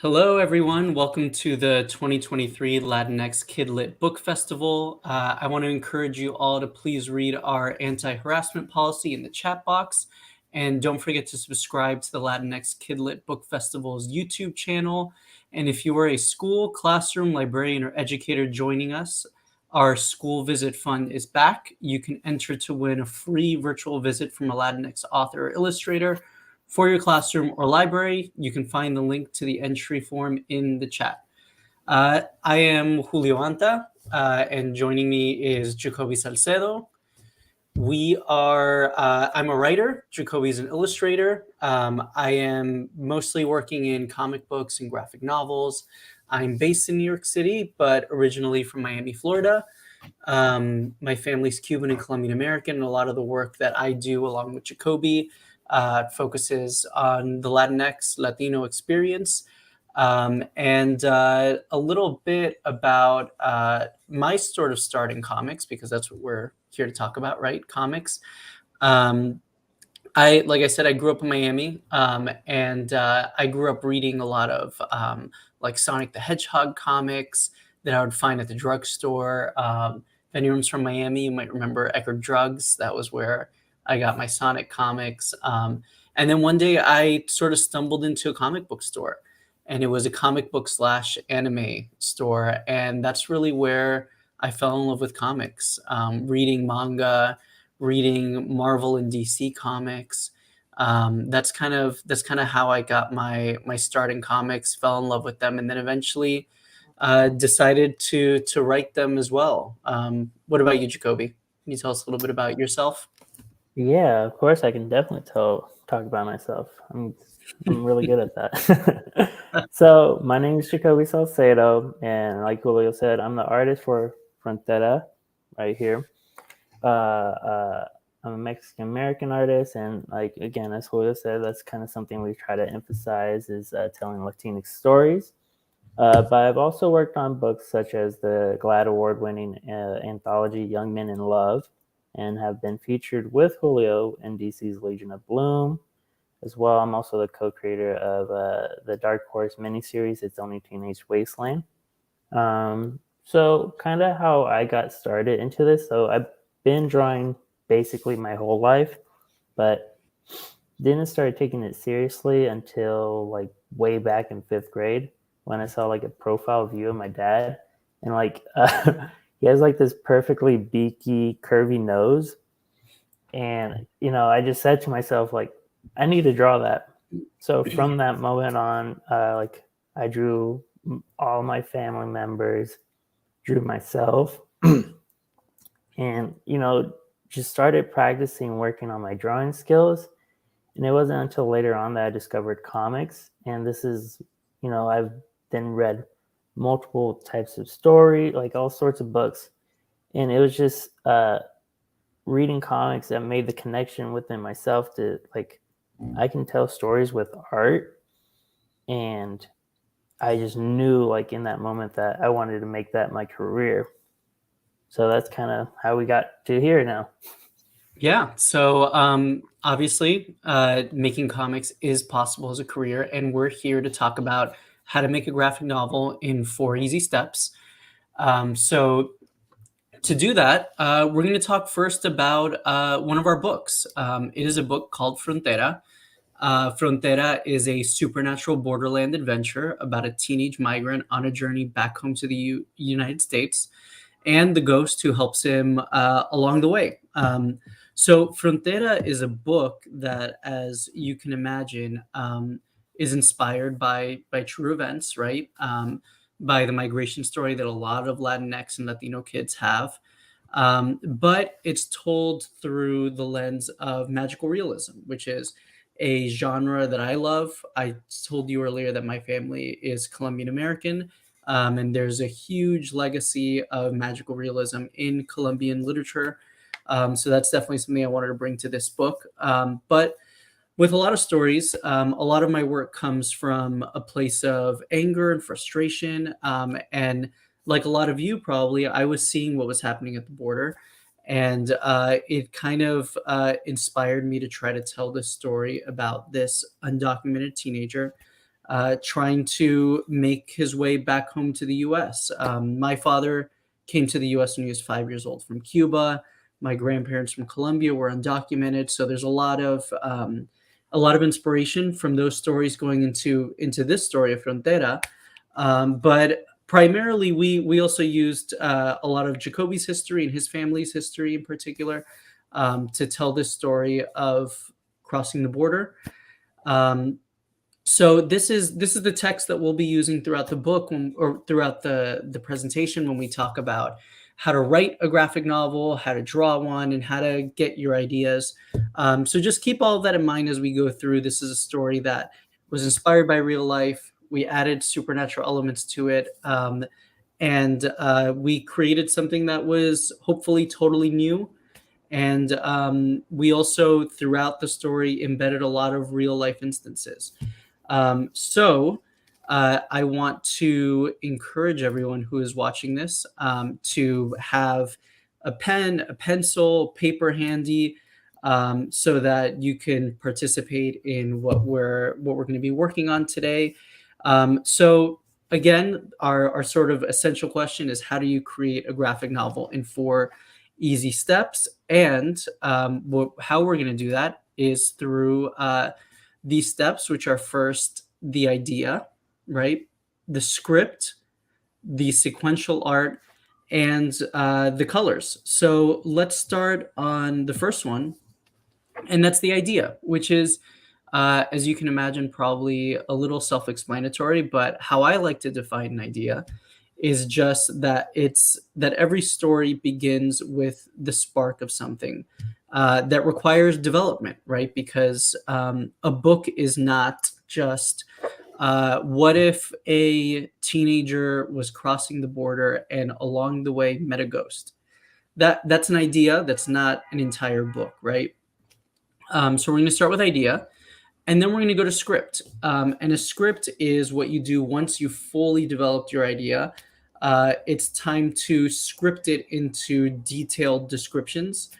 Hello, everyone. Welcome to the 2023 Latinx Kidlit Book Festival. I want to encourage you all to please read our anti-harassment policy in the chat box. And don't forget to subscribe to the Latinx Kidlit Book Festival's YouTube channel. And if you are a school, classroom, librarian, or educator joining us, our school visit fund is back. You can enter to win a free virtual visit from a Latinx author or illustrator for your classroom or library. You can find the link to the entry form in the chat. I am Julio Anta, and joining me is Jacoby Salcedo. I'm a writer. Jacoby's an illustrator. I am mostly working in comic books and graphic novels. I'm based in New York City, but originally from Miami, Florida. My family's Cuban and Colombian American, and a lot of the work that I do along with Jacoby focuses on the Latinx, Latino experience, and a little bit about my sort of start in comics, because that's what we're here to talk about, right? Comics. Like I said, I grew up in Miami, and I grew up reading a lot of like Sonic the Hedgehog comics that I would find at the drugstore. If anyone's from Miami, you might remember Eckerd Drugs. That was where I got my Sonic comics. And then one day I sort of stumbled into a comic book store, and it was a comic book / anime store. And that's really where I fell in love with comics, reading manga, reading Marvel and DC comics. That's kind of how I got my start in comics, fell in love with them, and then eventually decided to write them as well. What about you, Jacoby? Can you tell us a little bit about yourself? Yeah, of course I can definitely talk about myself. I'm really good at that. So my name is Jacoby Salcedo, and like Julio said, I'm the artist for Frontera right here. I'm a Mexican American artist, and like again, as Julio said, that's kind of something we try to emphasize is telling Latinx stories. But I've also worked on books such as the GLAAD award-winning anthology Young Men in Love, and have been featured with Julio in DC's Legion of Bloom. As well, I'm also the co-creator of the Dark Horse miniseries, It's Only Teenage Wasteland. So kind of how I got started into this. So I've been drawing basically my whole life, but didn't start taking it seriously until like way back in 5th grade when I saw like a profile view of my dad, and like he has like this perfectly beaky, curvy nose, and I just said to myself like, I need to draw that. So from that moment on, like I drew all my family members, drew myself, and just started practicing working on my drawing skills. And it wasn't until later on that I discovered comics, and this is, I've then read multiple types of story, like all sorts of books, and it was just reading comics that made the connection within myself to like, I can tell stories with art, and I just knew like in that moment that I wanted to make that my career. So that's kind of how we got to here now. Yeah. So obviously, making comics is possible as a career, and we're here to talk about how to make a graphic novel in 4 easy steps. So to do that, we're going to talk first about one of our books. It is a book called Frontera. Frontera is a supernatural borderland adventure about a teenage migrant on a journey back home to the United States, and the ghost who helps him along the way. So Frontera is a book that, as you can imagine, is inspired by true events, right? By the migration story that a lot of Latinx and Latino kids have. But it's told through the lens of magical realism, which is a genre that I love. I told you earlier that my family is Colombian American, and there's a huge legacy of magical realism in Colombian literature. So that's definitely something I wanted to bring to this book. But with a lot of stories, a lot of my work comes from a place of anger and frustration. And like a lot of you, probably, I was seeing what was happening at the border. And it kind of inspired me to try to tell this story about this undocumented teenager trying to make his way back home to the US. My father came to the US when he was 5 years old from Cuba. My grandparents from Colombia were undocumented, so there's a lot of inspiration from those stories going into this story of Frontera. But primarily, we also used a lot of Jacoby's history and his family's history in particular to tell this story of crossing the border. Um, so this is the text that we'll be using throughout the book or throughout the presentation when we talk about how to write a graphic novel, how to draw one, and how to get your ideas. So just keep all of that in mind as we go through. This is a story that was inspired by real life. We added supernatural elements to it, and we created something that was hopefully totally new. And we also, throughout the story, embedded a lot of real life instances. So I want to encourage everyone who is watching this to have a pen, a pencil, paper handy, so that you can participate in what we're going to be working on today. So again, our sort of essential question is, how do you create a graphic novel in 4 easy steps? And how we're going to do that is through these steps, which are first the idea, right? The script, the sequential art, and the colors. So let's start on the first one, and that's the idea, which is, as you can imagine, probably a little self-explanatory, but how I like to define an idea is just that it's that every story begins with the spark of something that requires development, right? Because a book is not just what if a teenager was crossing the border and along the way met a ghost. That's an idea. That's not an entire book, right? So we're going to start with idea, and then we're going to go to script. And a script is what you do once you've fully developed your idea. It's time to script it into detailed descriptions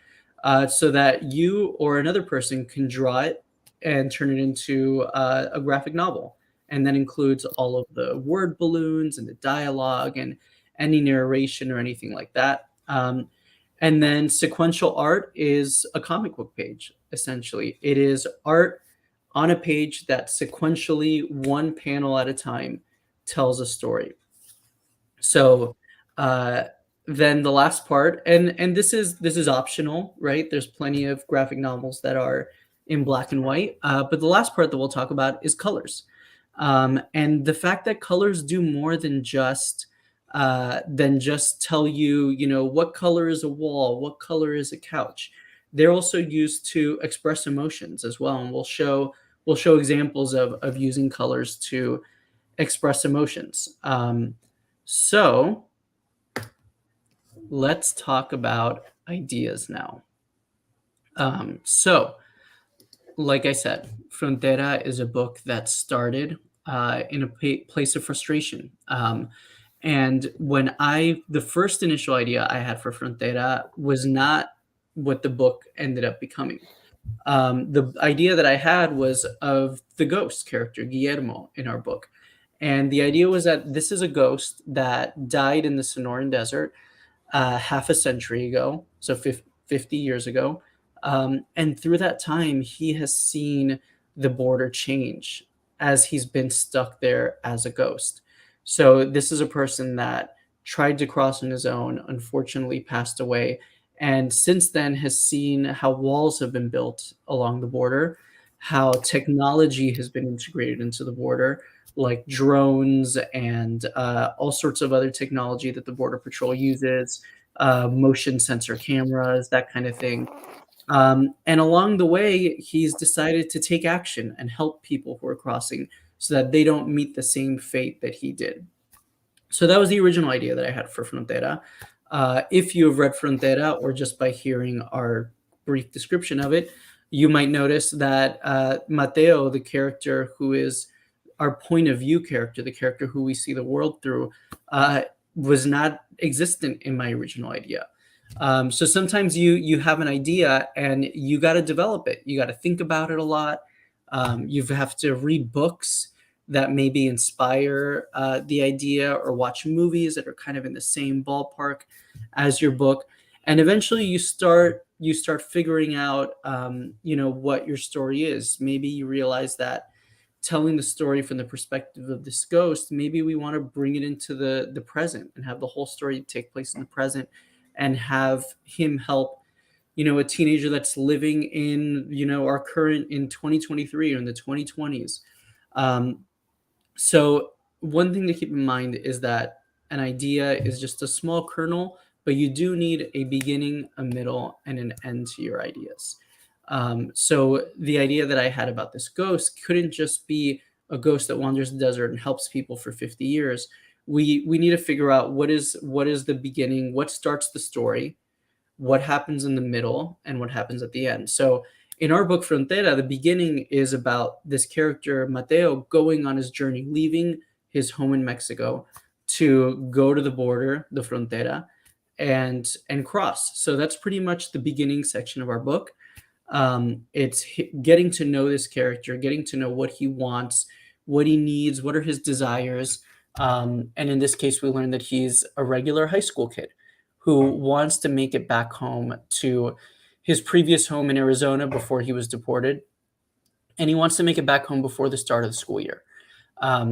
so that you or another person can draw it and turn it into a graphic novel. And that includes all of the word balloons and the dialogue and any narration or anything like that. And then sequential art is a comic book page, essentially. It is art on a page that sequentially, one panel at a time, tells a story. So then the last part, and this is optional, right? There's plenty of graphic novels that are in black and white, but the last part that we'll talk about is colors, and the fact that colors do more than just tell you, what color is a wall, what color is a couch. They're also used to express emotions as well, and we'll show examples of using colors to express emotions. So let's talk about ideas now. So, like I said, Frontera is a book that started in a place of frustration. And the first initial idea I had for Frontera was not what the book ended up becoming. The idea that I had was of the ghost character, Guillermo, in our book. And the idea was that this is a ghost that died in the Sonoran Desert half a century ago, so 50 years ago. And through that time, he has seen the border change as he's been stuck there as a ghost. So this is a person that tried to cross on his own, unfortunately passed away, and since then has seen how walls have been built along the border, how technology has been integrated into the border, like drones and all sorts of other technology that the Border Patrol uses, motion sensor cameras, that kind of thing. And along the way, he's decided to take action and help people who are crossing so that they don't meet the same fate that he did. So that was the original idea that I had for Frontera. If you have read Frontera, or just by hearing our brief description of it, you might notice that Mateo, the character who is our point of view character, the character who we see the world through, was not existent in my original idea. So sometimes you have an idea and you got to develop it. You got to think about it a lot. You have to read books that maybe inspire the idea, or watch movies that are kind of in the same ballpark as your book, and eventually you start figuring out what your story is. Maybe you realize that telling the story from the perspective of this ghost, maybe we want to bring it into the present and have the whole story take place in the present, and have him help a teenager that's living in our current in 2023 or in the 2020s. Um, so one thing to keep in mind is that an idea is just a small kernel, but you do need a beginning, a middle, and an end to your ideas. So the idea that I had about this ghost couldn't just be a ghost that wanders the desert and helps people for 50 years. We need to figure out what is the beginning, what starts the story, what happens in the middle, and what happens at the end. So in our book Frontera, the beginning is about this character Mateo going on his journey, leaving his home in Mexico to go to the border, the Frontera, and cross. So that's pretty much the beginning section of our book. It's getting to know this character, getting to know what he wants, what he needs, what are his desires. And in this case, we learned that he's a regular high school kid who wants to make it back home to his previous home in Arizona before he was deported. And he wants to make it back home before the start of the school year.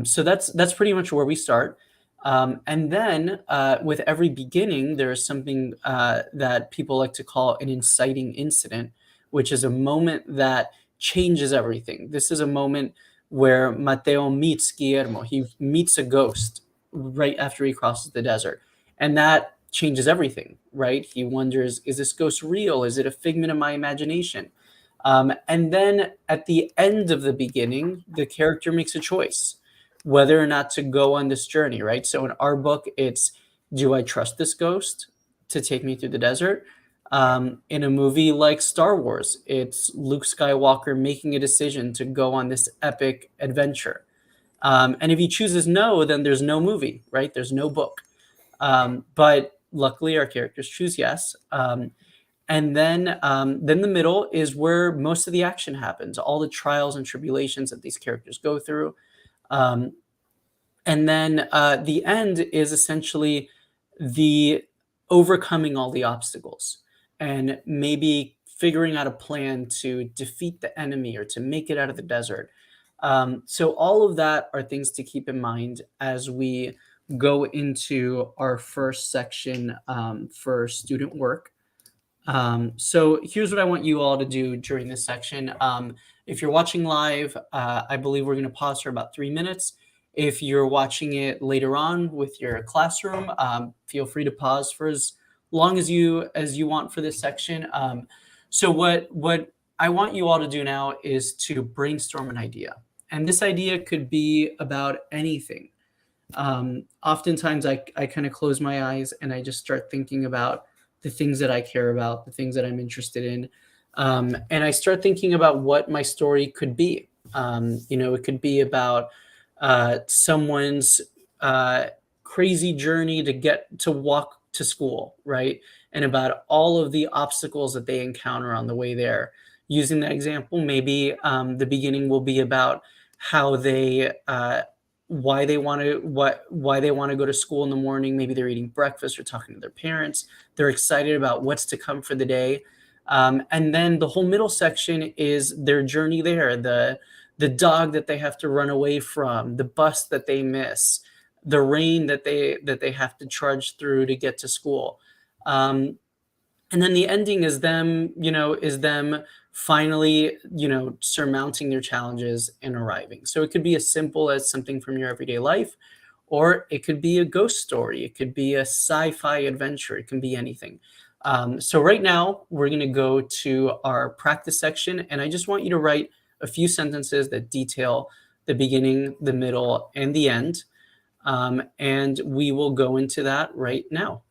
So that's pretty much where we start. And then with every beginning, there is something that people like to call an inciting incident, which is a moment that changes everything. This is a moment where Mateo meets Guillermo. He meets a ghost right after he crosses the desert. And that changes everything, right? He wonders, is this ghost real? Is it a figment of my imagination? And then at the end of the beginning, the character makes a choice whether or not to go on this journey, right? So in our book, it's, do I trust this ghost to take me through the desert? In a movie like Star Wars, it's Luke Skywalker making a decision to go on this epic adventure. And if he chooses no, then there's no movie, right? There's no book. But luckily, our characters choose yes. And then the middle is where most of the action happens, all the trials and tribulations that these characters go through. Um, and then the end is essentially the overcoming all the obstacles and maybe figuring out a plan to defeat the enemy or to make it out of the desert. So all of that are things to keep in mind as we go into our first section for student work. So here's what I want you all to do during this section. If you're watching live, I believe we're going to pause for about 3 minutes. If you're watching it later on with your classroom, feel free to pause for as long as you want for this section. So what I want you all to do now is to brainstorm an idea, and this idea could be about anything. Oftentimes I kind of close my eyes and I just start thinking about the things that I care about, the things that I'm interested in. And I start thinking about what my story could be. It could be about someone's uh, crazy journey to get to walk to school, right? And about all of the obstacles that they encounter on the way there. Using that example, maybe the beginning will be about how they why they want to go to school in the morning. Maybe they're eating breakfast or talking to their parents. They're excited about what's to come for the day. And then the whole middle section is their journey there, the dog that they have to run away from, the bus that they miss, the rain that they have to trudge through to get to school. And then the ending is them finally, surmounting their challenges and arriving. So it could be as simple as something from your everyday life, or it could be a ghost story. It could be a sci-fi adventure. It can be anything. So right now we're going to go to our practice section, and I just want you to write a few sentences that detail the beginning, the middle, and the end. And we will go into that right now.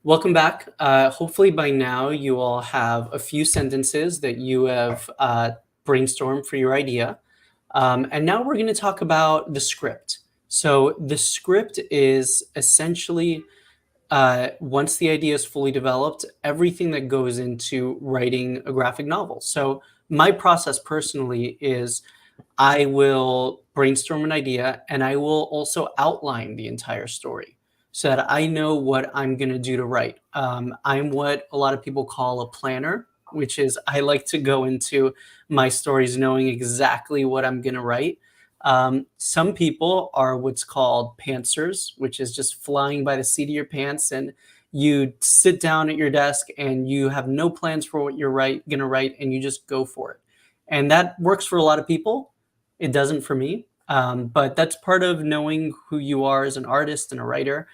Welcome back. Hopefully, by now, you all have a few sentences that you have brainstormed for your idea. And now we're going to talk about the script. So, the script is essentially once the idea is fully developed, everything that goes into writing a graphic novel. So, my process personally is I will brainstorm an idea and I will also outline the entire story so that I know what I'm going to do to write. I'm what a lot of people call a planner, which is I like to go into my stories knowing exactly what I'm going to write. Some people are what's called pantsers, which is just flying by the seat of your pants, and you sit down at your desk and you have no plans for what you're going to write and you just go for it. And that works for a lot of people. It doesn't for me. But that's part of knowing who you are as an artist and a writer.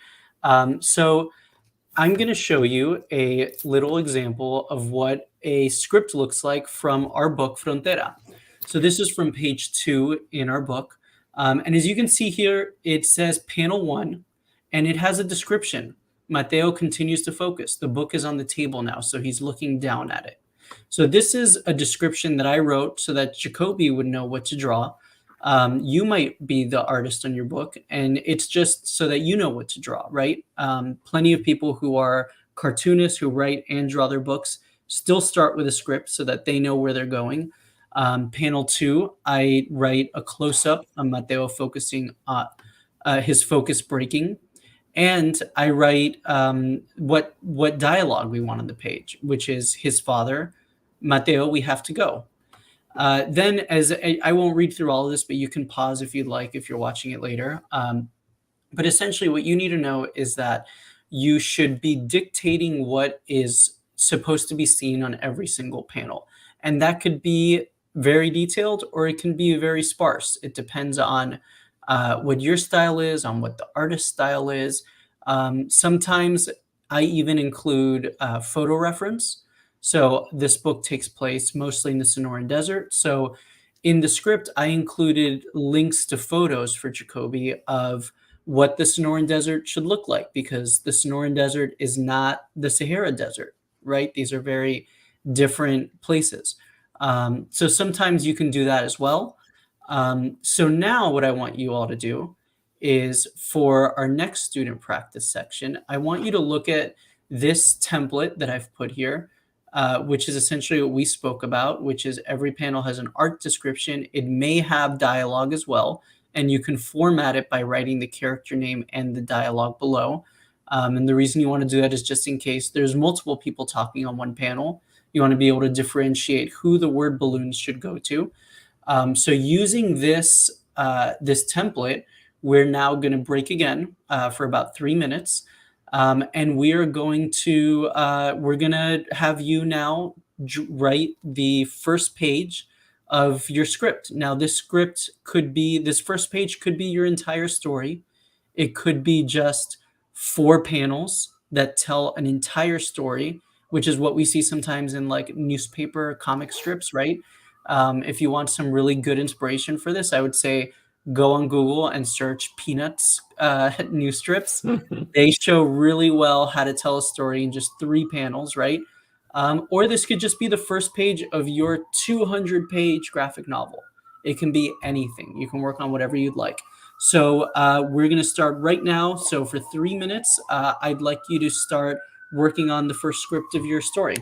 So I'm going to show you a little example of what a script looks like from our book, Frontera. So this is from page 2 in our book. And as you can see here, it says panel 1, and it has a description. Mateo continues to focus. The book is on the table now, so he's looking down at it. So this is a description that I wrote so that Jacoby would know what to draw. You might be the artist on your book, and it's just so that you know what to draw, right? Plenty of people who are cartoonists who write and draw their books still start with a script so that they know where they're going. Panel 2, I write a close up on Mateo focusing on his focus breaking. And I write what dialogue we want on the page, which is his father, Mateo, we have to go. Then, as I won't read through all of this, but you can pause if you'd like if you're watching it later. But essentially, what you need to know is that you should be dictating what is supposed to be seen on every single panel. And that could be very detailed or it can be very sparse. It depends on what your style is, on what the artist's style is. Sometimes I even include photo reference. So this book takes place mostly in the Sonoran Desert. So in the script, I included links to photos for Jacoby of what the Sonoran Desert should look like because the Sonoran Desert is not the Sahara Desert, right? These are very different places. So sometimes you can do that as well. So now what I want you all to do is for our next student practice section, I want you to look at this template that I've put here, which is essentially what we spoke about, which is every panel has an art description. It may have dialogue as well, and you can format it by writing the character name and the dialogue below. And the reason you want to do that is just in case there's multiple people talking on one panel. You want to be able to differentiate who the word balloons should go to. So using this template, we're now going to break again for about 3 minutes. And we're going to have you now write the first page of your script. Now, this first page could be your entire story. It could be just 4 panels that tell an entire story, which is what we see sometimes in like newspaper comic strips, right? If you want some really good inspiration for this, I would say go on Google and search Peanuts news strips. They show really well how to tell a story in just 3 panels, right? Or this could just be the first page of your 200-page graphic novel. It can be anything. You can work on whatever you'd like. So we're going to start right now. So for 3 minutes, I'd like you to start working on the first script of your story.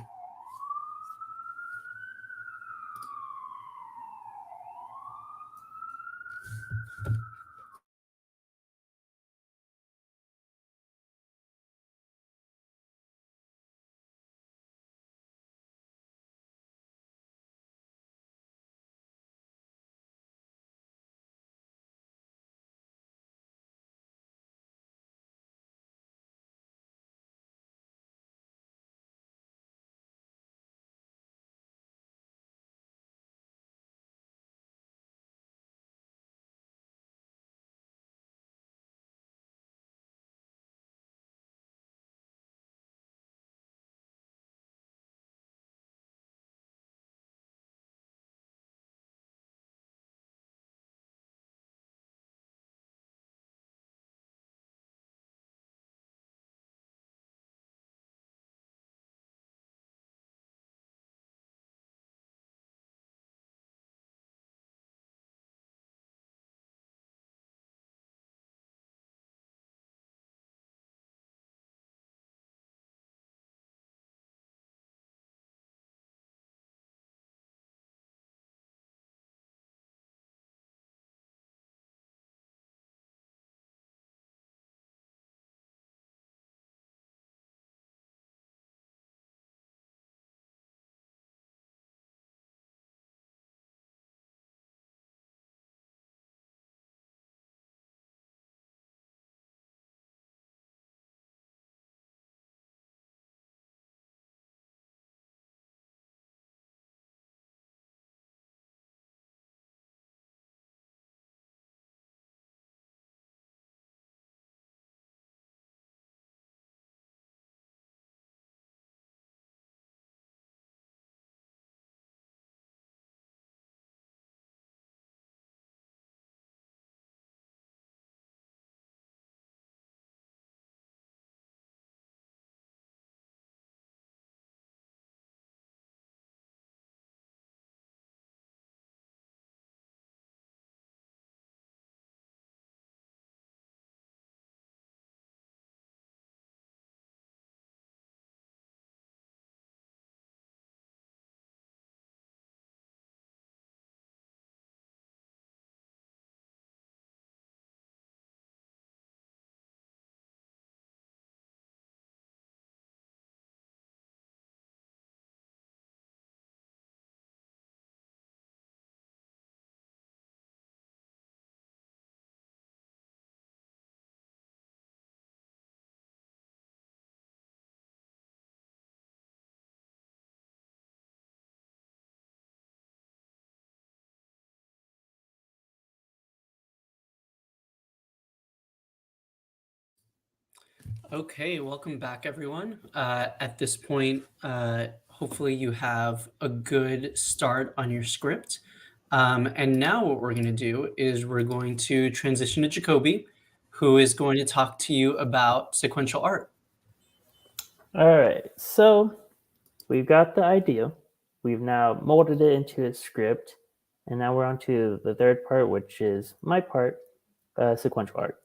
Okay, welcome back, everyone. At this point, hopefully you have a good start on your script. And now what we're going to do is we're going to transition to Jacoby, who is going to talk to you about sequential art. All right, so we've got the idea. We've now molded it into a script, and now we're on to the third part, which is my part, sequential art,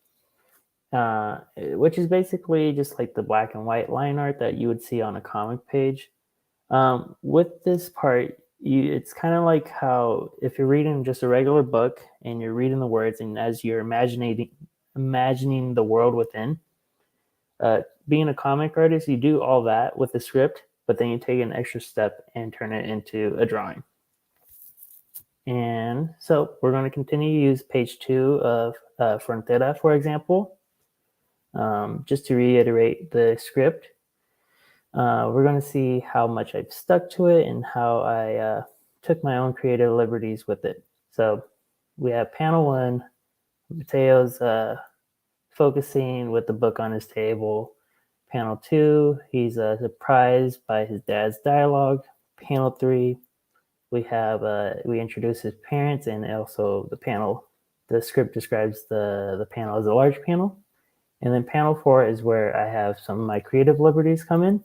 which is basically just like the black and white line art that you would see on a comic page. With this part, it's kind of like how if you're reading just a regular book and you're reading the words, and as you're imagining the world within. Being a comic artist, you do all that with the script, but then you take an extra step and turn it into a drawing. And so we're going to continue to use page 2 of Frontera, for example. Just to reiterate the script, we're going to see how much I've stuck to it and how I took my own creative liberties with it. So we have panel 1, Mateo's focusing with the book on his table. Panel 2, he's surprised by his dad's dialogue. Panel 3, we introduce his parents, and also the script describes the panel as a large panel. And then panel 4 is where I have some of my creative liberties come in.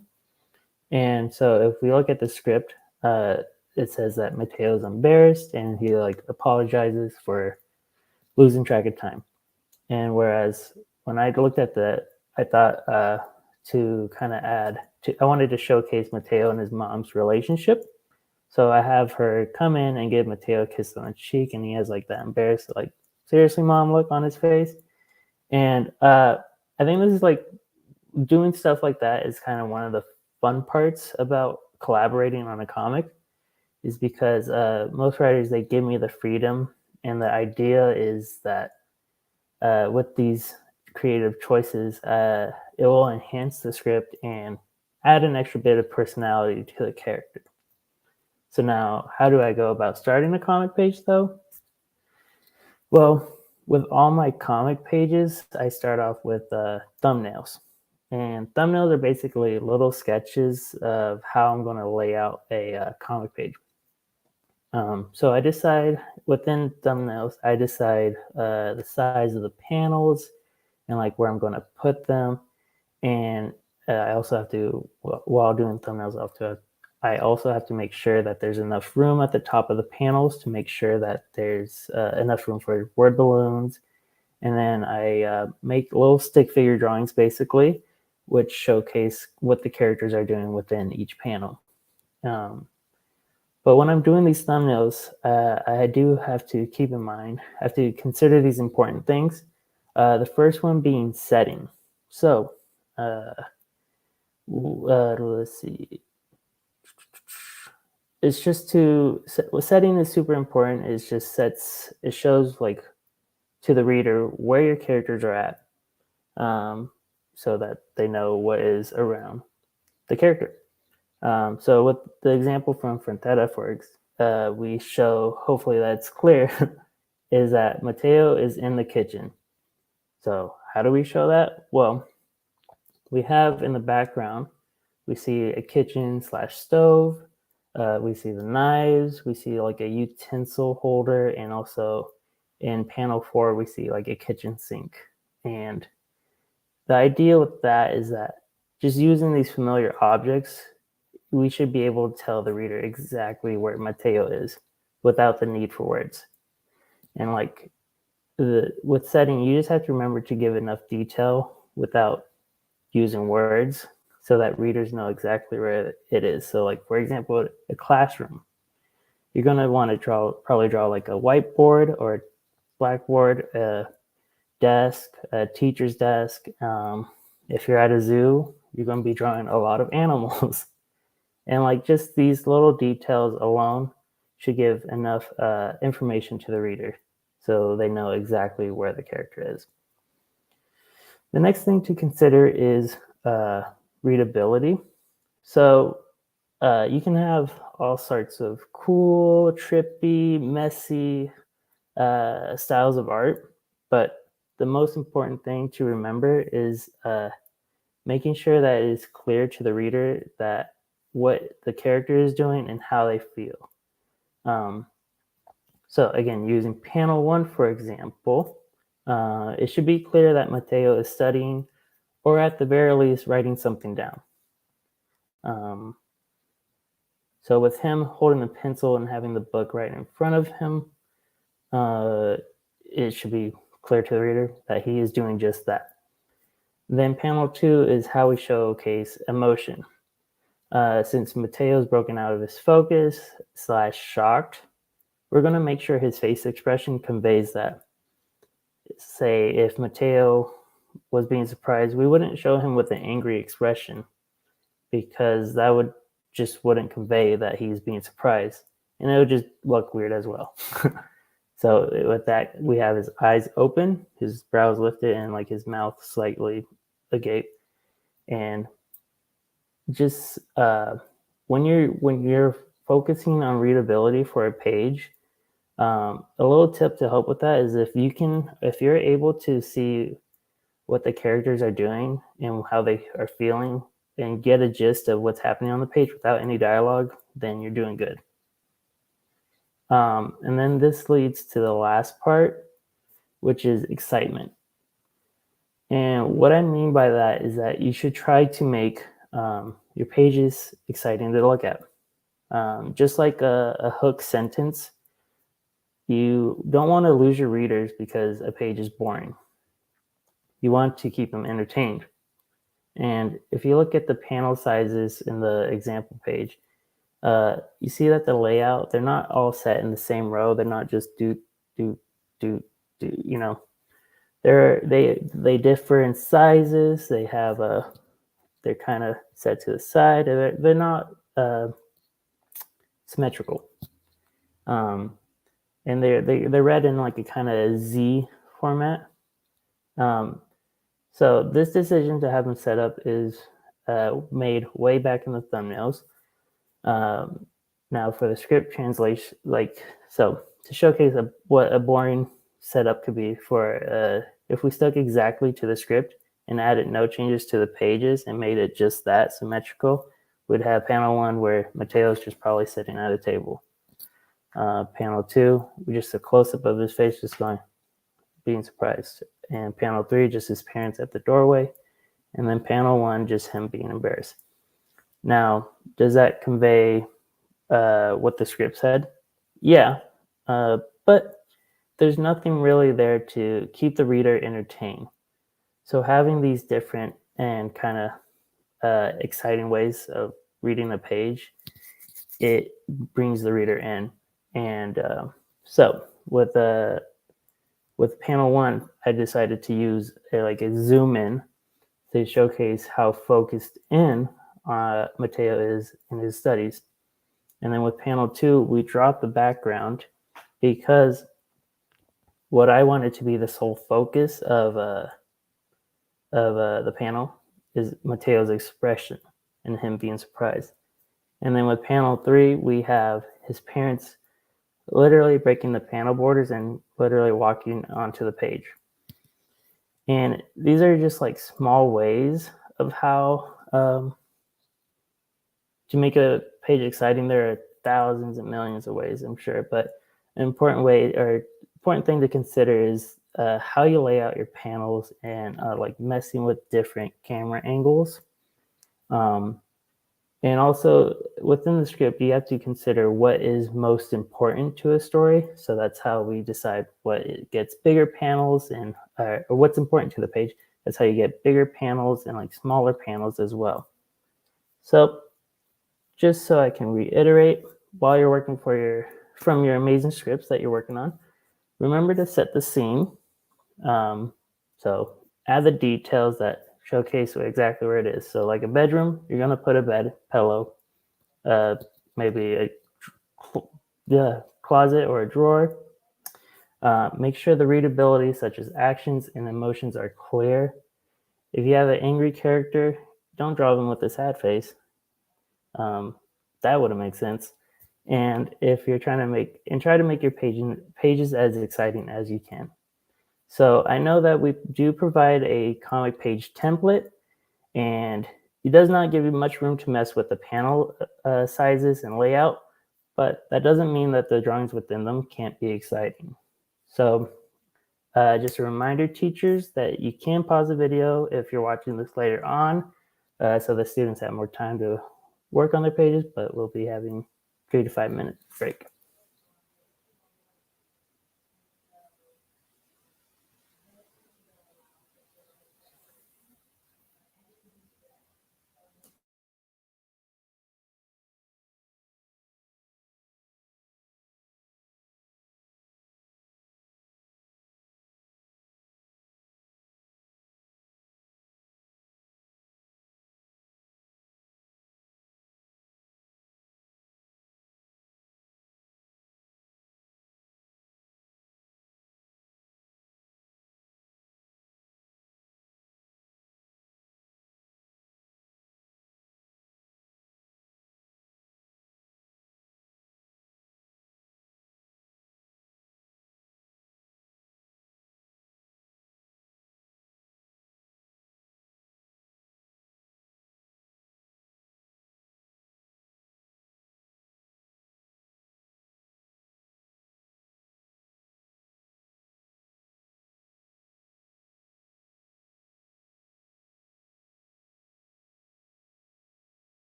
And so if we look at the script, it says that Mateo's embarrassed and he apologizes for losing track of time. And whereas when I looked at that, I thought to kind of I wanted to showcase Mateo and his mom's relationship. So I have her come in and give Mateo a kiss on the cheek, and he has that embarrassed, seriously, mom look on his face. And I think this is doing stuff like that is kind of one of the fun parts about collaborating on a comic, is because most writers, they give me the freedom, and the idea is that with these creative choices, it will enhance the script and add an extra bit of personality to the character. So now, how do I go about starting a comic page, though? Well, with all my comic pages, I start off with thumbnails. And thumbnails are basically little sketches of how I'm going to lay out a comic page. So I decide within thumbnails, I decide the size of the panels and where I'm going to put them. And I also have to, while doing thumbnails, I also have to make sure that there's enough room at the top of the panels to make sure that there's enough room for word balloons. And then I make little stick figure drawings, basically, which showcase what the characters are doing within each panel. But when I'm doing these thumbnails, I do have to keep in mind, I have to consider these important things. The first one being setting. So let's see. It's just setting is super important. It shows to the reader where your characters are at, so that they know what is around the character. So with the example from Frontera, we show, hopefully that's clear, is that Mateo is in the kitchen. So how do we show that? Well, we have in the background, we see a kitchen/stove. We see the knives. We see a utensil holder, and also in panel 4, we see a kitchen sink. And the idea with that is that just using these familiar objects, we should be able to tell the reader exactly where Mateo is without the need for words. And with setting, you just have to remember to give enough detail without using words so that readers know exactly where it is. So for example, a classroom, you're going to want to probably draw a whiteboard or a blackboard, a desk, a teacher's desk. If you're at a zoo, you're going to be drawing a lot of animals. And just these little details alone should give enough information to the reader so they know exactly where the character is. The next thing to consider is readability. So you can have all sorts of cool, trippy, messy styles of art, but the most important thing to remember is making sure that it is clear to the reader that what the character is doing and how they feel. So again, using panel 1, for example, it should be clear that Mateo is studying or at the very least writing something down. So with him holding the pencil and having the book right in front of him, it should be clear to the reader that he is doing just that. Then panel 2 is how we showcase emotion. Since Mateo's broken out of his focus / shocked, we're going to make sure his face expression conveys that. Say if Mateo was being surprised, we wouldn't show him with an angry expression because that wouldn't convey that he's being surprised, and it would just look weird as well. So with that, we have his eyes open, his brows lifted, and like his mouth slightly agape. And just when you're focusing on readability for a page, a little tip to help with that is if you're able to see what the characters are doing and how they are feeling and get a gist of what's happening on the page without any dialogue, then you're doing good. And then this leads to the last part, which is excitement. And what I mean by that is that you should try to make your pages exciting to look at. Just like a hook sentence, you don't want to lose your readers because a page is boring. You want to keep them entertained. And if you look at the panel sizes in the example page, you see that the layout, they're not all set in the same row. They're not just do, you know. They differ in sizes. They have they're kind of set to the side. They're not symmetrical. And they're read in like a kind of Z format. So this decision to have them set up is made way back in the thumbnails. Now for the script translation, to showcase what a boring setup could be for if we stuck exactly to the script and added no changes to the pages and made it just that symmetrical, we'd have panel 1 where Mateo's just probably sitting at a table. Panel 2, just a close-up of his face just being surprised. And panel 3, just his parents at the doorway. And then panel 1, just him being embarrassed. Now, does that convey what the script said? Yeah, but there's nothing really there to keep the reader entertained. So having these different and kind of exciting ways of reading the page, it brings the reader in. And so with panel 1, I decided to use a zoom in to showcase how focused in Mateo is in his studies. And then with panel 2, we dropped the background because what I wanted to be the sole focus of the panel is Mateo's expression and him being surprised. And then with panel 3, we have his parents literally breaking the panel borders and literally walking onto the page. And these are just like small ways of how to make a page exciting. There are thousands and millions of ways, I'm sure, but an important thing to consider is how you lay out your panels and like messing with different camera angles. And also within the script, you have to consider what is most important to a story. So that's how we decide what gets bigger panels and or what's important to the page. That's how you get bigger panels and like smaller panels as well. So just so I can reiterate, while you're working from your amazing scripts that you're working on, remember to set the scene. So add the details that showcase exactly where it is. So like a bedroom, you're going to put a bed, pillow, maybe a closet or a drawer. Make sure the readability, such as actions and emotions, are clear. If you have an angry character, don't draw them with a sad face. That wouldn't make sense. And if you're try to make your pages as exciting as you can. So I know that we do provide a comic page template, and it does not give you much room to mess with the panel sizes and layout, but that doesn't mean that the drawings within them can't be exciting. So just a reminder, teachers, that you can pause the video if you're watching this later on, so the students have more time to work on their pages, but we'll be having 3 to 5 minute break.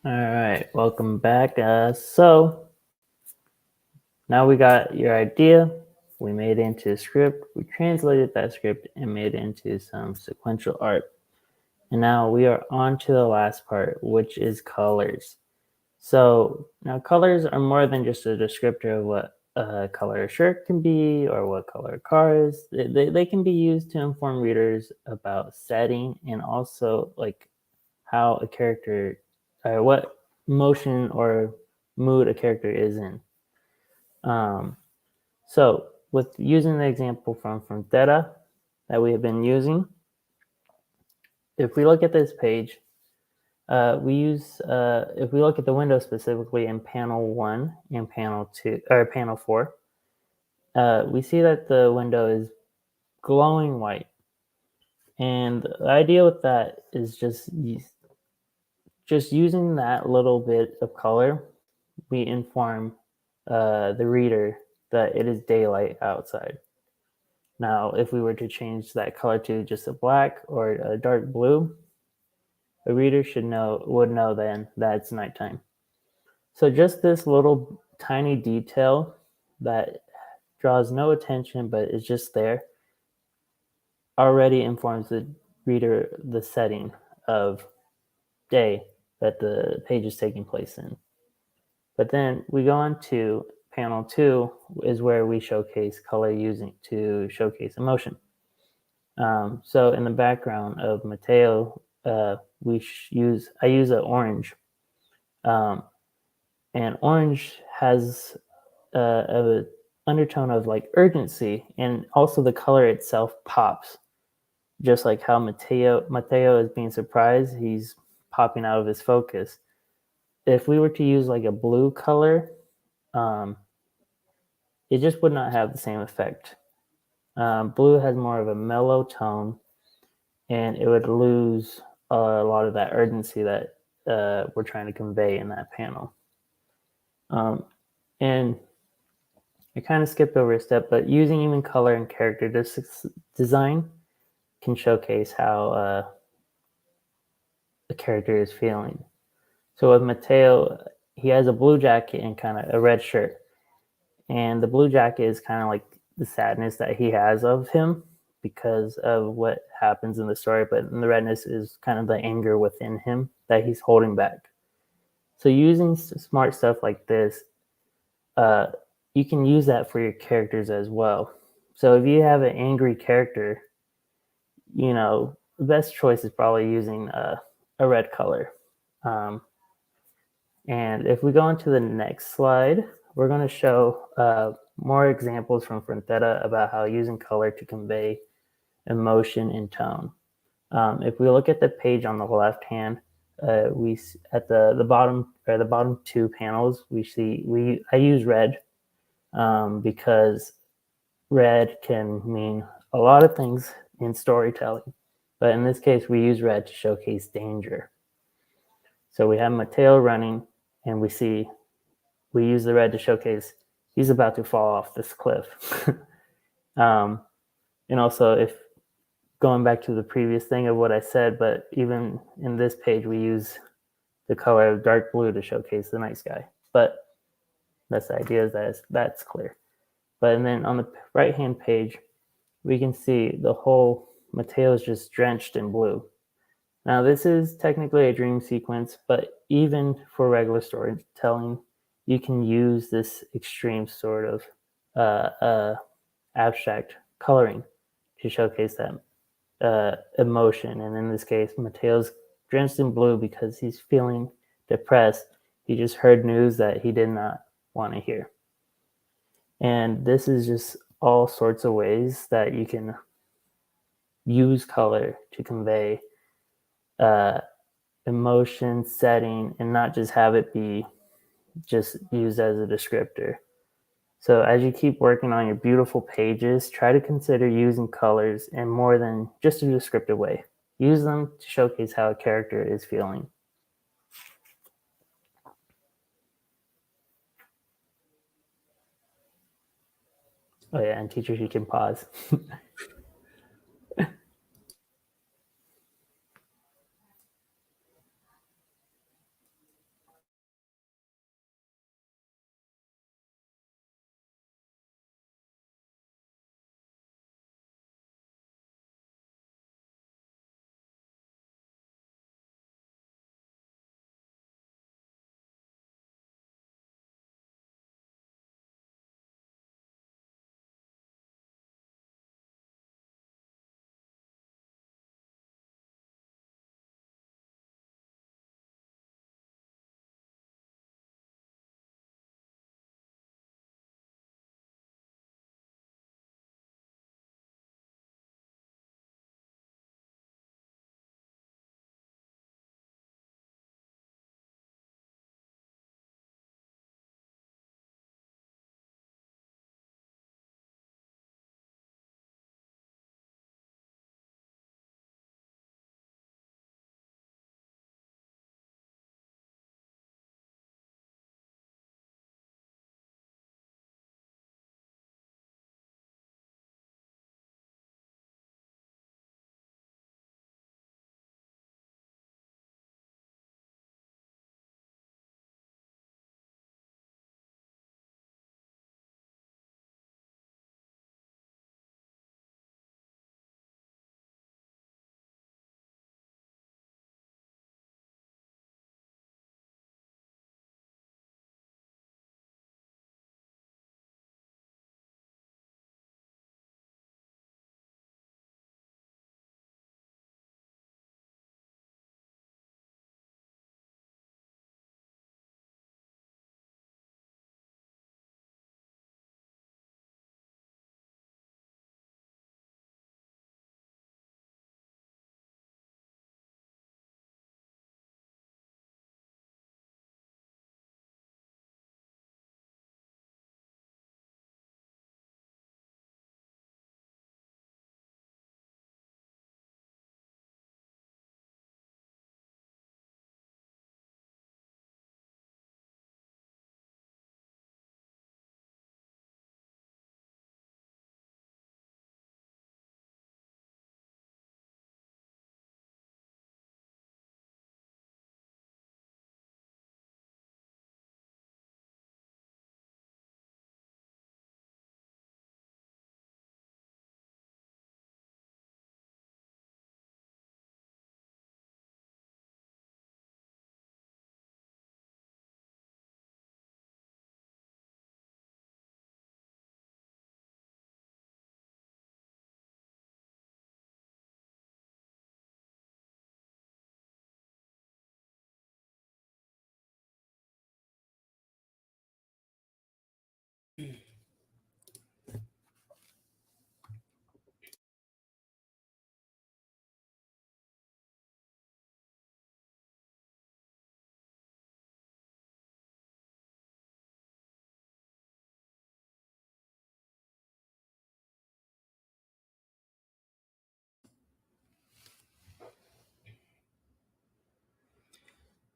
All right, welcome back. So now we got your idea. We made it into a script. We translated that script and made it into some sequential art. And now we are on to the last part, which is colors. So now colors are more than just a descriptor of what a color a shirt can be or what color a car is. They can be used to inform readers about setting and also like how a character or what motion or mood a character is in. So with using the example from Frontera that we have been using, if we look at this page, if we look at the window specifically in panel 1 and panel 2 or panel 4, we see that the window is glowing white. And the idea with that is just using that little bit of color, we inform the reader that it is daylight outside. Now, if we were to change that color to just a black or a dark blue, a reader would know then that it's nighttime. So just this little tiny detail that draws no attention but is just there already informs the reader the setting of day that the page is taking place in. But then we go on to panel 2 is where we showcase color using to showcase emotion. So in the background of Mateo, I use an orange, and orange has a undertone of like urgency, and also the color itself pops, just like how Mateo is being surprised, he's popping out of his focus. If we were to use like a blue color, it just would not have the same effect. Blue has more of a mellow tone, and it would lose a lot of that urgency that we're trying to convey in that panel. And I kind of skipped over a step, but using even color and character design can showcase how the character is feeling. So with Mateo, he has a blue jacket and kind of a red shirt. And the blue jacket is kind of like the sadness that he has of him because of what happens in the story, but the redness is kind of the anger within him that he's holding back. So using smart stuff like this, you can use that for your characters as well. So if you have an angry character, the best choice is probably using a red color. And if we go on to the next slide, we're going to show more examples from Frontera about how using color to convey emotion and tone. If we look at the page on the left hand, we at the bottom or the bottom 2 panels, I use red because red can mean a lot of things in storytelling, but in this case, we use red to showcase danger. So we have Mateo running, and we use the red to showcase he's about to fall off this cliff. And also, if going back to the previous thing of what I said, but even in this page, we use the color of dark blue to showcase the night sky. But that's the idea, that's clear. But and then on the right-hand page, we can see the whole Mateo is just drenched in blue. Now, this is technically a dream sequence, but even for regular storytelling, you can use this extreme sort of abstract coloring to showcase that emotion. And in this case, Mateo's drenched in blue because he's feeling depressed. He just heard news that he did not want to hear. And this is just all sorts of ways that you can use color to convey emotion, setting, and not just have it be just used as a descriptor. So as you keep working on your beautiful pages, try to consider using colors in more than just a descriptive way. Use them to showcase how a character is feeling. Oh yeah, and teachers, you can pause.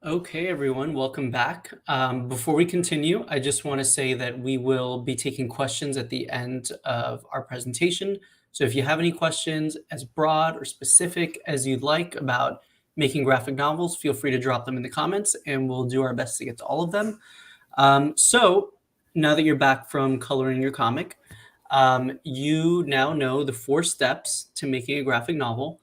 Okay, everyone, welcome back. Before we continue, I just want to say that we will be taking questions at the end of our presentation. So if you have any questions as broad or specific as you'd like about making graphic novels, feel free to drop them in the comments and we'll do our best to get to all of them. So now that you're back from coloring your comic, you now know the 4 steps to making a graphic novel.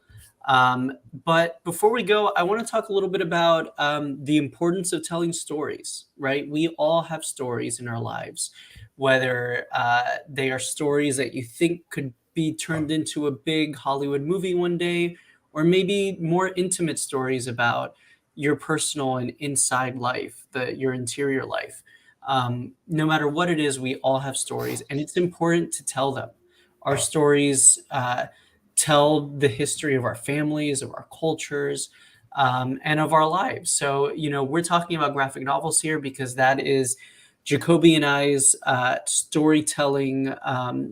But before we go, I want to talk a little bit about the importance of telling stories, right? We all have stories in our lives, whether they are stories that you think could be turned into a big Hollywood movie one day, or maybe more intimate stories about your personal and inside life, your interior life. No matter what it is, we all have stories, and it's important to tell them. Our stories tell the history of our families, of our cultures, and of our lives. So, we're talking about graphic novels here because that is Jacoby and I's storytelling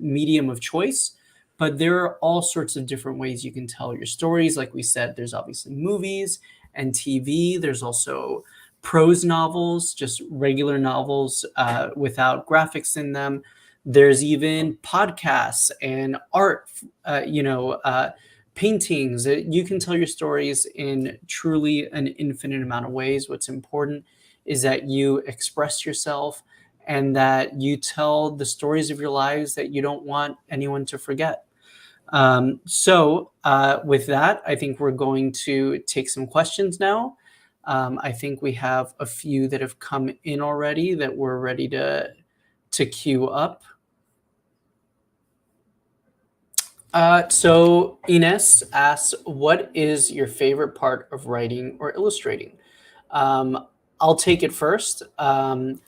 medium of choice. But there are all sorts of different ways you can tell your stories. Like we said, there's obviously movies and TV. There's also prose novels, just regular novels without graphics in them. There's even podcasts and art, paintings. You can tell your stories in truly an infinite amount of ways. What's important is that you express yourself and that you tell the stories of your lives that you don't want anyone to forget. With that, I think we're going to take some questions now. I think we have a few that have come in already that we're ready to queue up. So Ines asks, what is your favorite part of writing or illustrating? I'll take it first. And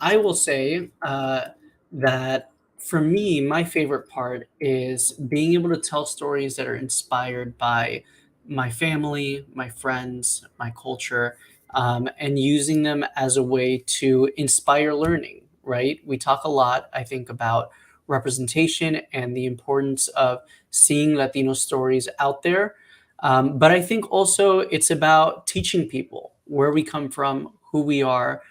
I will say that for me, my favorite part is being able to tell stories that are inspired by my family, my friends, my culture, and using them as a way to inspire learning, right? We talk a lot, I think, about representation and the importance of seeing Latino stories out there. But I think also it's about teaching people where we come from, who we are,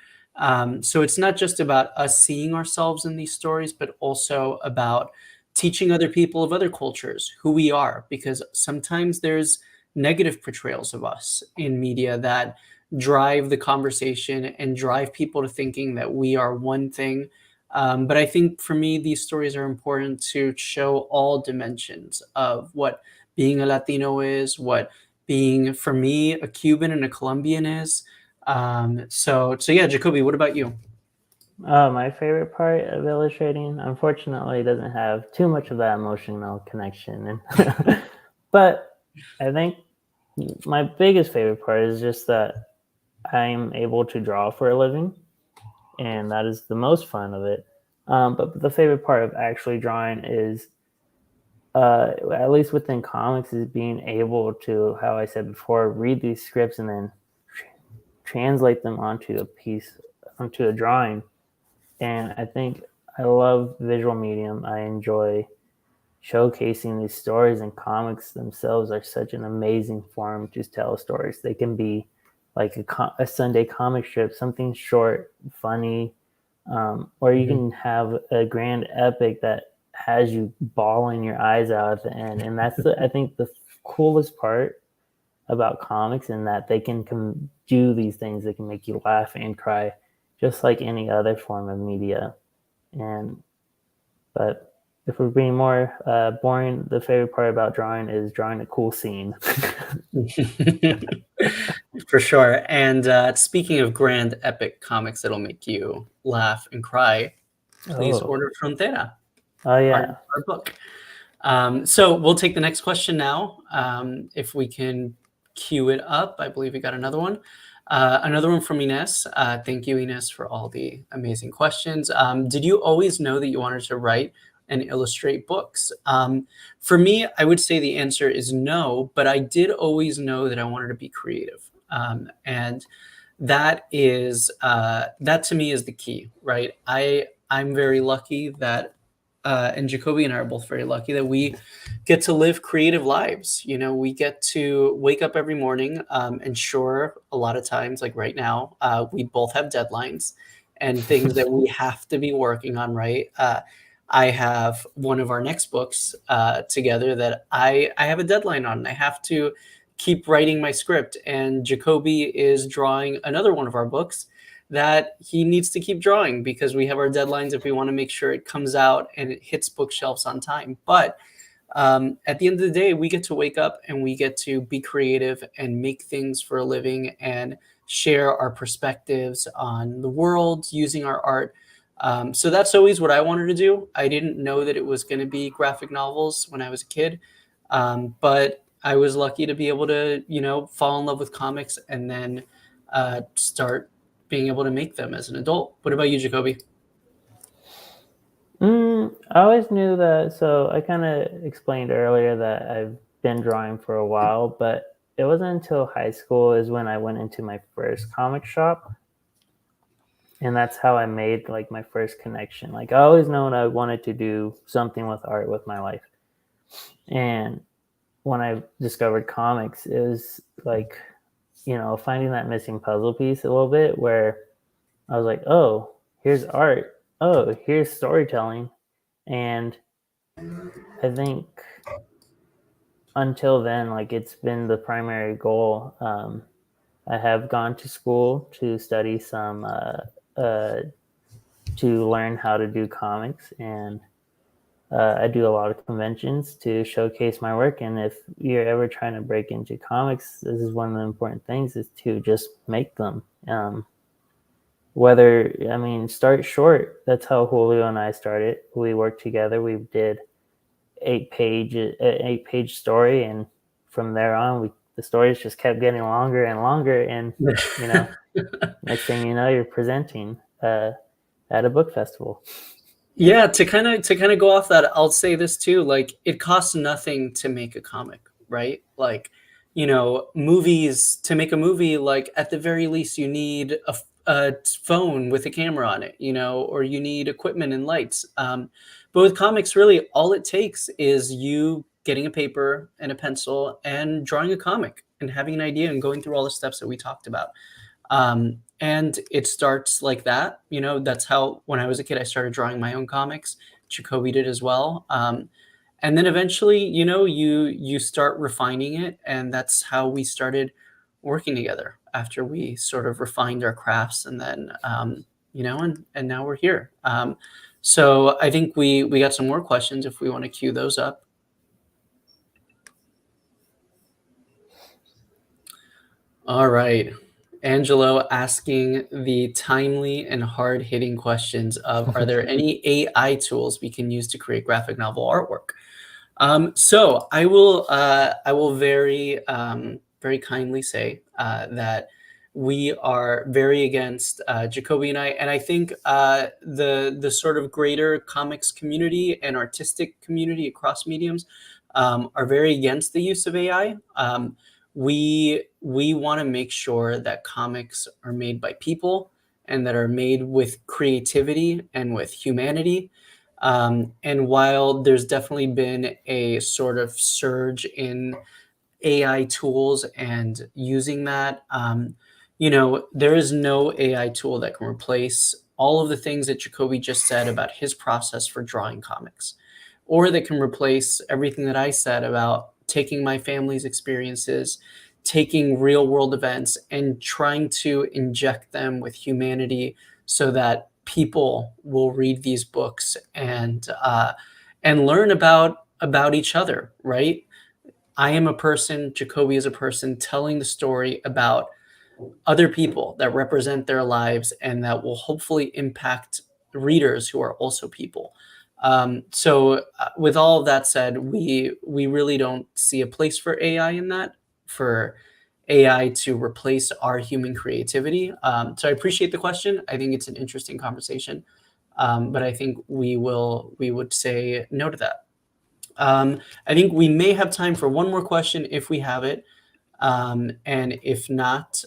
so it's not just about us seeing ourselves in these stories, but also about teaching other people of other cultures who we are, because sometimes there's negative portrayals of us in media that drive the conversation and drive people to thinking that we are one thing. But I think for me, these stories are important to show all dimensions of what being a Latino is, what being, for me, a Cuban and a Colombian is. So yeah, Jacoby, what about you? My favorite part of illustrating, unfortunately, doesn't have too much of that emotional connection. But I think my biggest favorite part is just that I'm able to draw for a living, and that is the most fun of it. But the favorite part of actually drawing is, at least within comics, is being able to, how I said before, read these scripts and then translate them onto a drawing. And I think I love visual medium. I enjoy showcasing these stories, and comics themselves are such an amazing form to tell stories. They can be like a Sunday comic strip, something short, funny, or you can have a grand epic that has you bawling your eyes out at the end. And that's I think the coolest part about comics, in that they can do these things. They can make you laugh and cry, just like any other form of media. And but if we're being more boring, the favorite part about drawing is drawing a cool scene. For sure. And speaking of grand epic comics that'll make you laugh and cry, please Oh, order Frontera, oh our, yeah. our book. So we'll take the next question now. If we can queue it up, I believe we got another one. Another one from Ines. Thank you, Ines, for all the amazing questions. Did you always know that you wanted to write and illustrate books? For me, I would say the answer is no, but I did always know that I wanted to be creative. And that is that to me is the key, right? I'm very lucky that and Jacoby and I are both very lucky that we get to live creative lives. You know, we get to wake up every morning, and sure, a lot of times, like right now, we both have deadlines and things that we have to be working on, right? I have one of our next books together that I have a deadline on, and I have to keep writing my script. And Jacoby is drawing another one of our books that he needs to keep drawing because we have our deadlines if we want to make sure it comes out and it hits bookshelves on time. But at the end of the day, we get to wake up and we get to be creative and make things for a living and share our perspectives on the world using our art. So that's always what I wanted to do. I didn't know that it was going to be graphic novels when I was a kid, but I was lucky to be able to, you know, fall in love with comics and then start being able to make them as an adult. What about you, Jacoby? I always knew that. So I kind of explained earlier that I've been drawing for a while, but it wasn't until high school is when I went into my first comic shop, and that's how I made like my first connection. Like I always known I wanted to do something with art with my life, and when I discovered comics, it was like, you know, finding that missing puzzle piece a little bit where I was like, oh, here's art. Oh, here's storytelling. And I think until then, like it's been the primary goal. I have gone to school to study some, to learn how to do comics, and I do a lot of conventions to showcase my work. And if you're ever trying to break into comics, this is one of the important things is to just make them. Whether, I mean, start short. That's how Julio and I started. We worked together. We did eight page story, and from there on, the stories just kept getting longer and longer. And you know, next thing you know, you're presenting at a book festival. Yeah, to kind of go off that, I'll say this too, like it costs nothing to make a comic, right? Like, you know, movies, to make a movie, like at the very least you need a phone with a camera on it, you know, or you need equipment and lights. But with comics, really all it takes is you getting a paper and a pencil and drawing a comic and having an idea and going through all the steps that we talked about. And it starts like that. You know, that's how, when I was a kid, I started drawing my own comics. Jacoby did as well. And then eventually, you know, you start refining it, and that's how we started working together after we sort of refined our crafts, and then you know, and now we're here. So I think we got some more questions if we want to queue those up. All right. Angelo asking the timely and hard hitting questions of, are there any AI tools we can use to create graphic novel artwork? So I will very kindly say that we are very against, Jacoby and I think the sort of greater comics community and artistic community across mediums are very against the use of AI. We want to make sure that comics are made by people and that are made with creativity and with humanity. And while there's definitely been a sort of surge in AI tools and using that, you know, there is no AI tool that can replace all of the things that Jacoby just said about his process for drawing comics, or that can replace everything that I said about taking my family's experiences, taking real world events, and trying to inject them with humanity so that people will read these books and learn about each other, right? I am a person, Jacoby is a person telling the story about other people that represent their lives and that will hopefully impact readers who are also people. With all of that said, we really don't see a place for AI in that, for AI to replace our human creativity. So I appreciate the question. I think it's an interesting conversation, but I think we would say no to that. I think we may have time for one more question if we have it. And if not,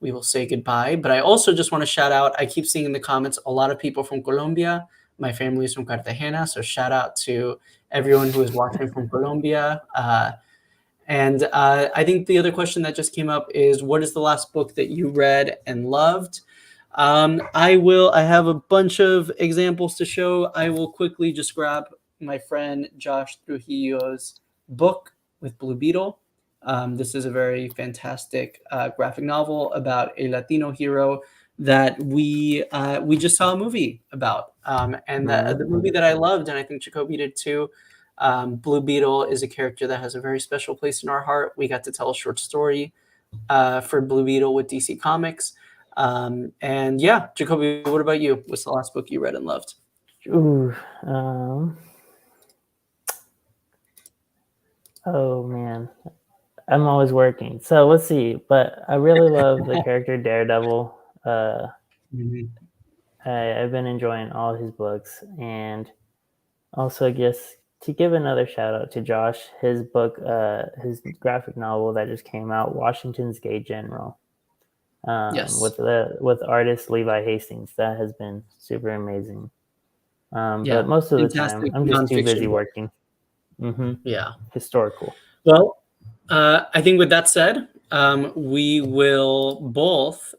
we will say goodbye. But I also just want to shout out, I keep seeing in the comments a lot of people from Colombia, My family is from Cartagena, so shout out to everyone who is watching from Colombia. And I think the other question that just came up is, what is the last book that you read and loved? I have a bunch of examples to show. I will quickly just grab my friend Josh Trujillo's book with Blue Beetle. This is a very fantastic graphic novel about a Latino hero that we just saw a movie about. And the movie that I loved, and I think Jacoby did too. Blue Beetle is a character that has a very special place in our heart. We got to tell a short story for Blue Beetle with DC Comics. And yeah, Jacoby, what about you? What's the last book you read and loved? Ooh, oh man, I'm always working. So let's see. But I really love the character Daredevil. I've been enjoying all his books, and also, I guess to give another shout out to Josh, his book, his graphic novel that just came out, Washington's Gay General, Yes. with artist Levi Hastings. That has been super amazing. Yeah. But most of the time, Fantastic I'm just too busy nonfiction book. working. Yeah. Historical. Well, I think with that said, we will both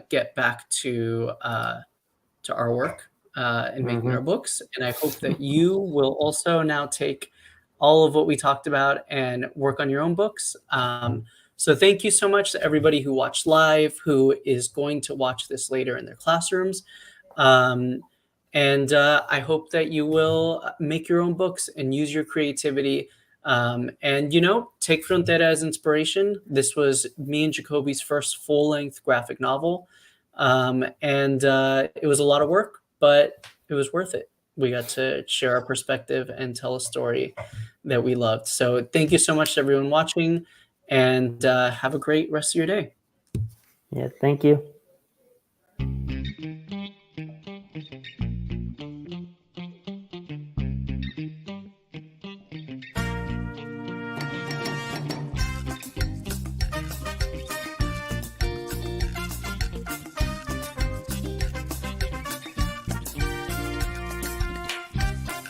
get back to our work and making our books. And I hope that you will also now take all of what we talked about and work on your own books. So thank you so much to everybody who watched live, who is going to watch this later in their classrooms. And I hope that you will make your own books and use your creativity. And, take Frontera as inspiration. This was me and Jacoby's first full-length graphic novel. And it was a lot of work, but it was worth it. We got to share our perspective and tell a story that we loved. So thank you so much to everyone watching, and have a great rest of your day. Yeah, thank you.